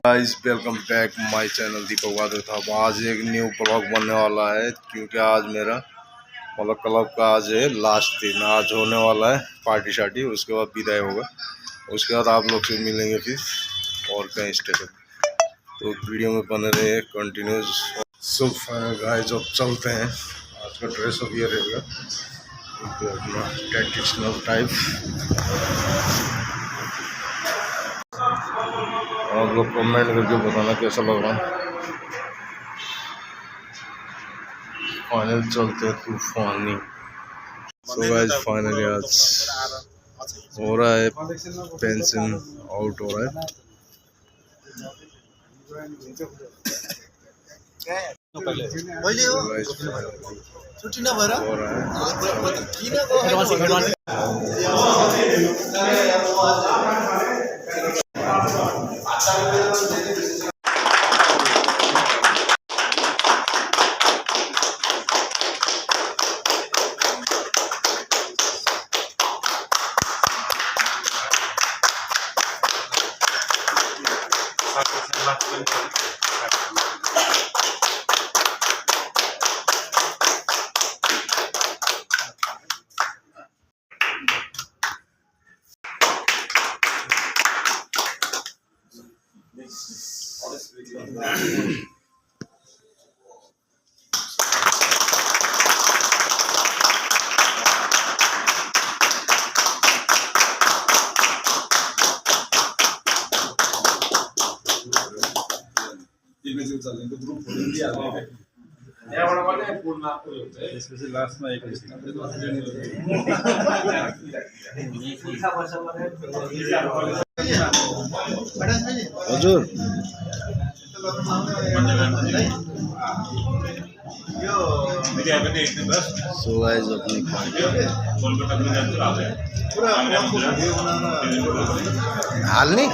Guys welcome back my channel Deepak वादे था। आज एक न्यू ब्लॉग बनने वाला है क्योंकि आज मेरा मतलब क्लब का आज है लास्ट दिन। आज होने वाला है पार्टी शार्टी, उसके बाद विदाई होगा। उसके बाद आप लोग से मिलेंगे फिर और कहीं स्टेशन। तो वीडियो में बने रहे कंटिन्यूस। सो गाइस अब चलते हैं। आज का ड्रेस अप ये रहेगा अपना ट्रेडिशनल टाइप। आप लोग कमेंट करके बताना कैसा लग रहा है। फाइनल चलते हैं तूफानी। सो गाइस फाइनली आज हो रहा है पेंशन आउट हो रहा है। हजुर सो गाइस अपनी हाल्ने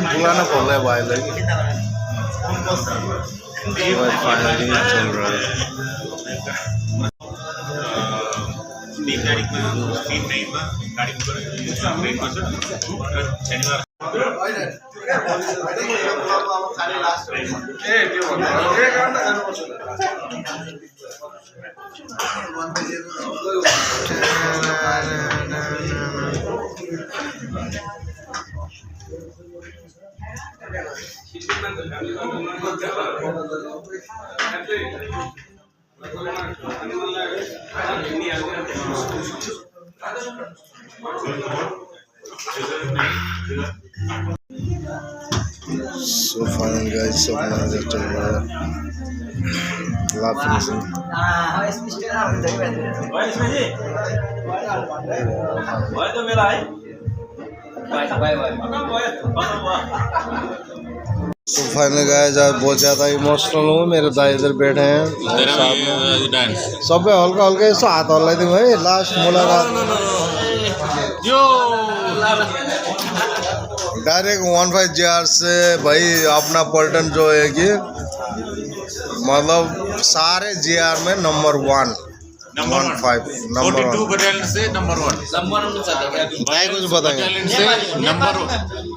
बुलाना पड़ रहा है भाई लगे। फाइनली चल रहा है। So finally guys, सब मैनेजर चल रहा है। लाभ फिनिशिंग। So finally guys, आज बहुत ज़्यादा इमोशनल हूँ। मेरे दाई इधर बैठे हैं सब पे हल्का हल्का ऐसा हाथ हल्ला दूँ भाई। लास्ट मुलाकात डायरेक्ट 15 GR से भाई अपना पलटन जो है कि मतलब सारे GR में नंबर 1 15 नंबर 1 से नंबर 1 भाई कुछ बताएंगे से नंबर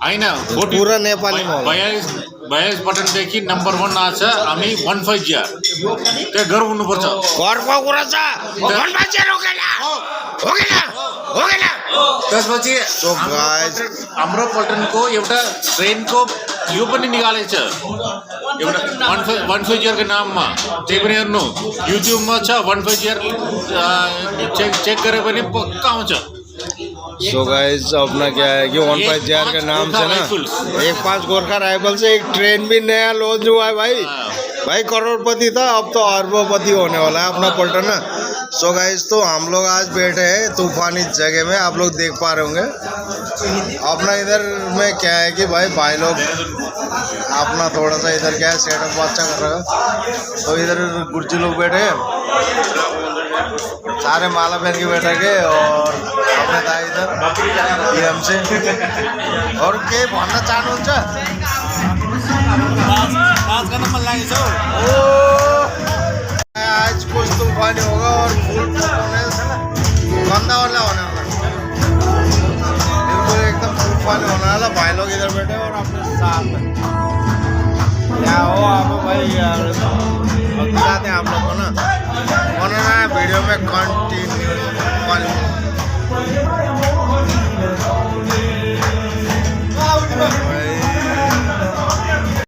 आइना पूरा नेपाली में 42 पटन देखि नंबर 1 आछ हामी 15 GR त्यो गर्व हुनुपर्छ। घरको कुरा छ 15 GR हो गेन त्यसपछि हाम्रो पल्टनको एउटा ट्रेनको यो पनि निकालेछ एउटा 15 GR को नाममा। त्यही पनि हेर्नु युट्युबमा छ 15 GR चेक गरे पनि पक्का आउँछ। सो गाइस अपना क्या है कि 15 GR के नाम से ना एक 5 गोरखा राइफल से एक ट्रेन भी नया लॉन्च हुआ है भाई करोड़पति था अब तो अरबोपति होने वाला है अपना पलटन ना। सो गाइस तो हम लोग आज बैठे हैं तूफानी जगह में, आप लोग देख पा रहे होंगे। अपना इधर में क्या है कि भाई लोग अपना थोड़ा सा इधर क्या है सेटअप अच्छा कर रहा है। तो इधर गुर्जी लोग बैठे हैं, सारे माला पहन के बैठे के और अपने दाई इधर हमसे और के भन्न चाहनुहुन्छ आज कुछ तूफानी होगा और फुल परफॉर्मेंस है ना गंदा वाला होने वाला। साथ क्या हो अब भाई यार बताते हैं आप लोग को ना बनाना है वीडियो में कंटिन्यू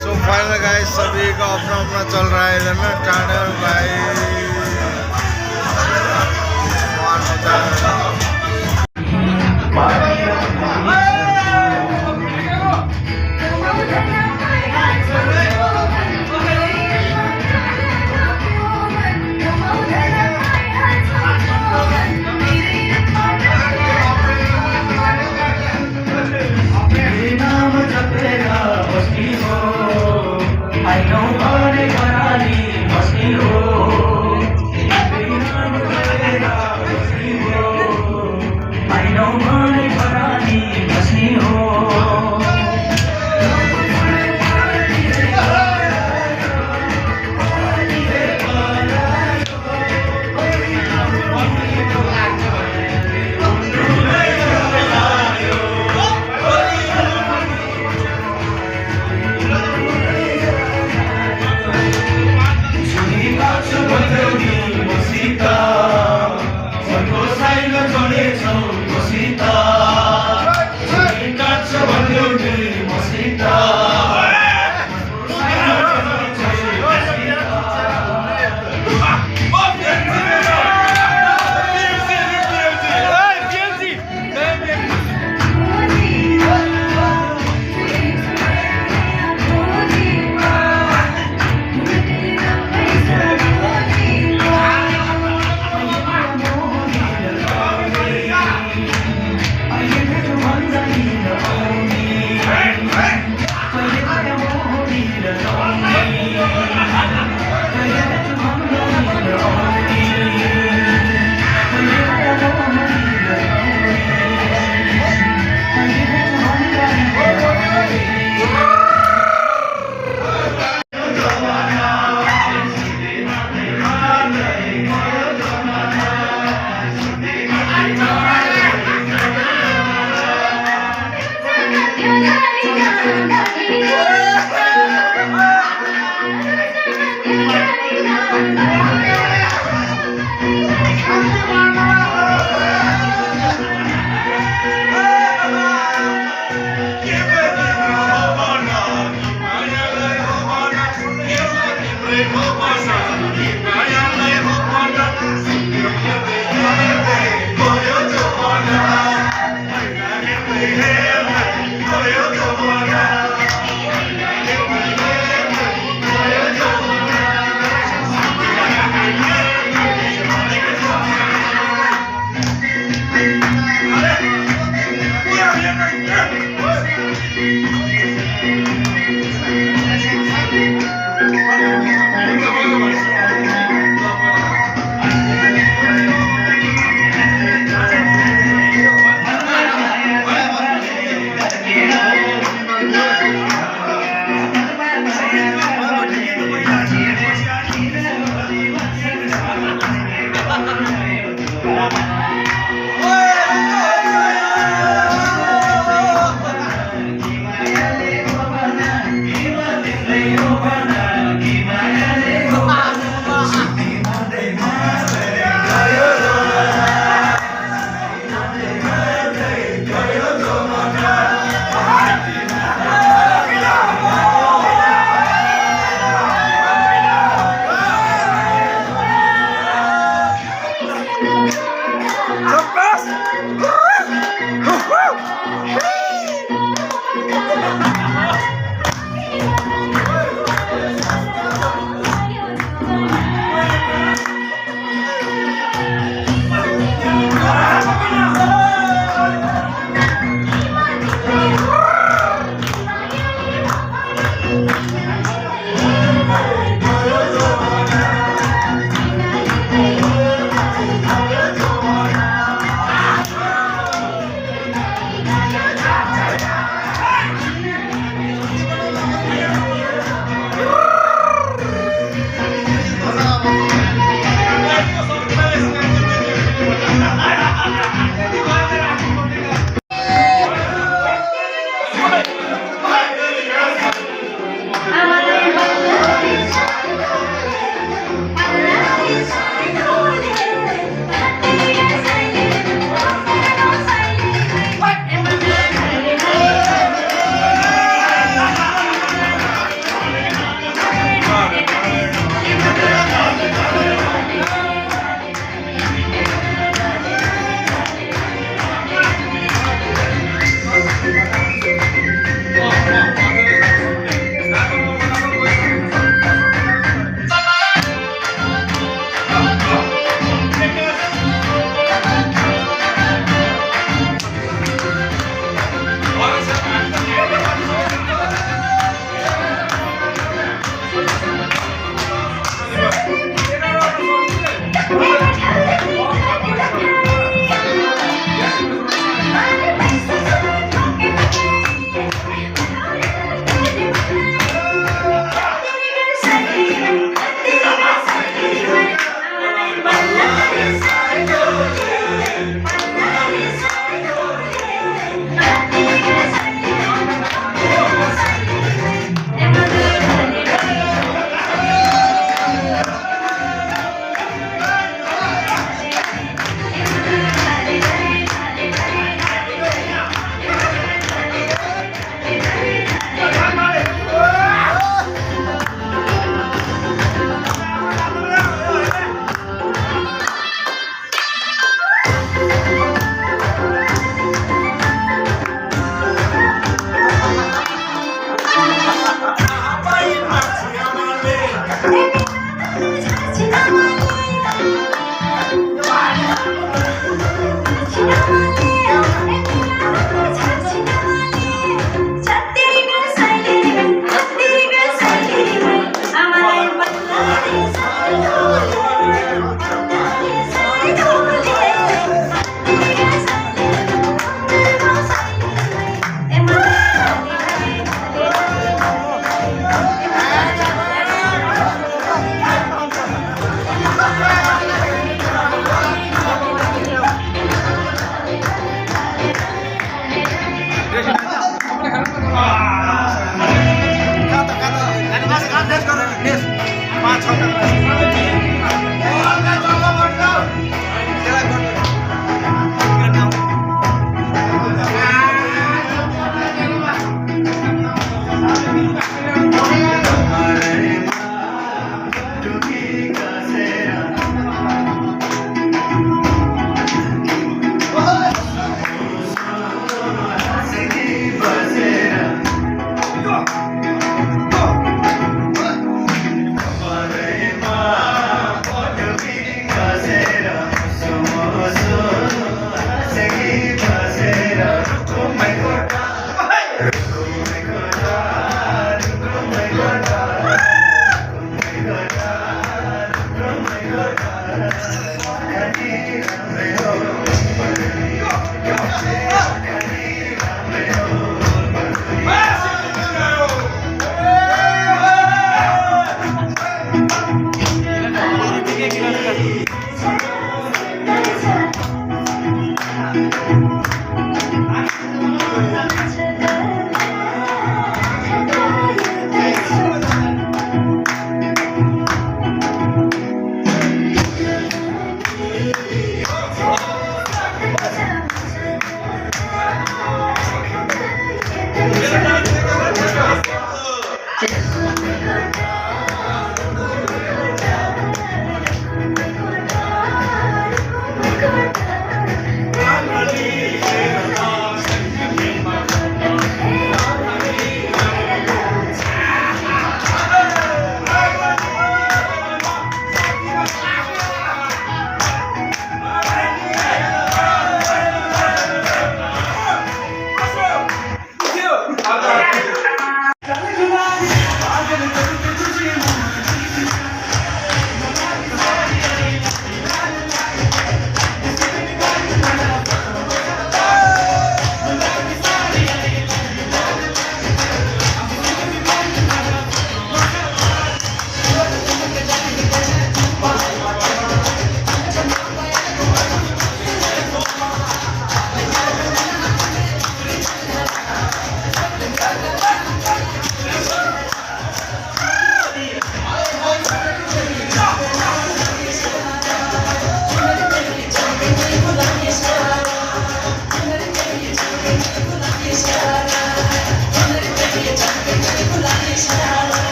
तो फाइनल गाइस सभी का अपना अपना चल रहा है इधर ना टाइगर भाई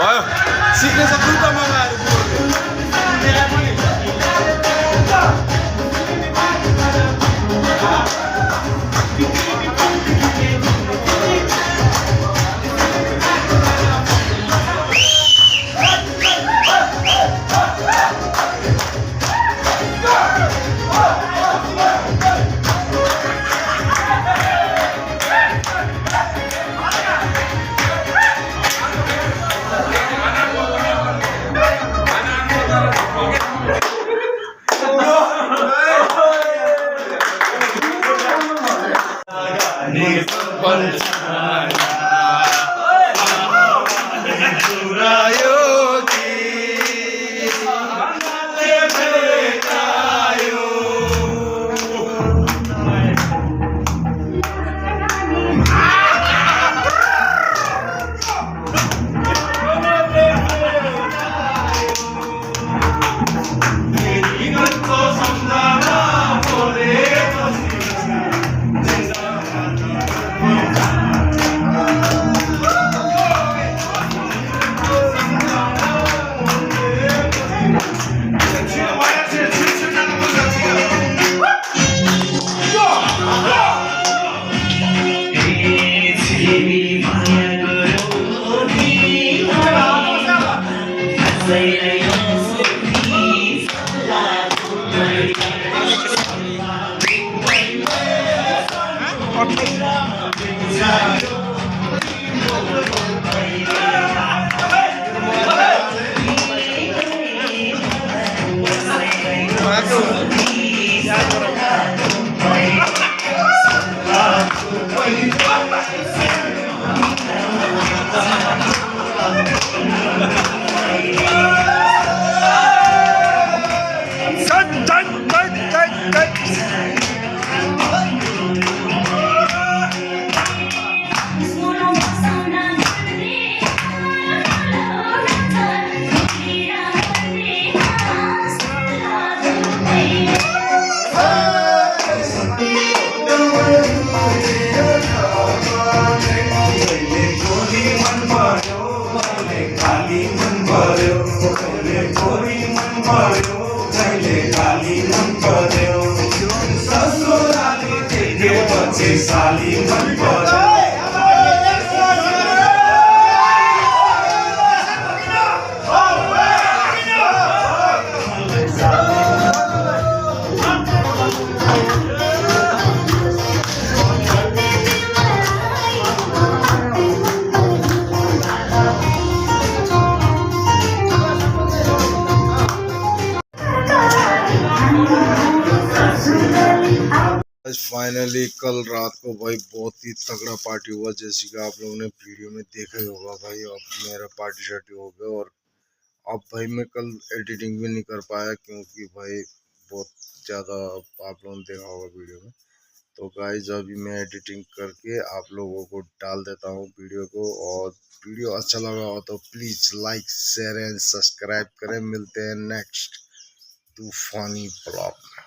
भयो सिक्ने सक्नु त मगाएर फाइनली कल रात को भाई बहुत ही तगड़ा पार्टी हुआ, जैसे कि आप लोगों ने वीडियो में देखा ही होगा भाई। अब मेरा पार्टी शार्टी हो गया, और अब भाई मैं कल एडिटिंग भी नहीं कर पाया क्योंकि भाई बहुत ज़्यादा आप लोगों ने देखा होगा वीडियो में। तो गाइज अभी मैं एडिटिंग करके आप लोगों को डाल देता हूँ वीडियो को, और वीडियो अच्छा लगा हो तो please like share and subscribe करें। मिलते हैं नेक्स्ट तूफानी ब्लॉग में।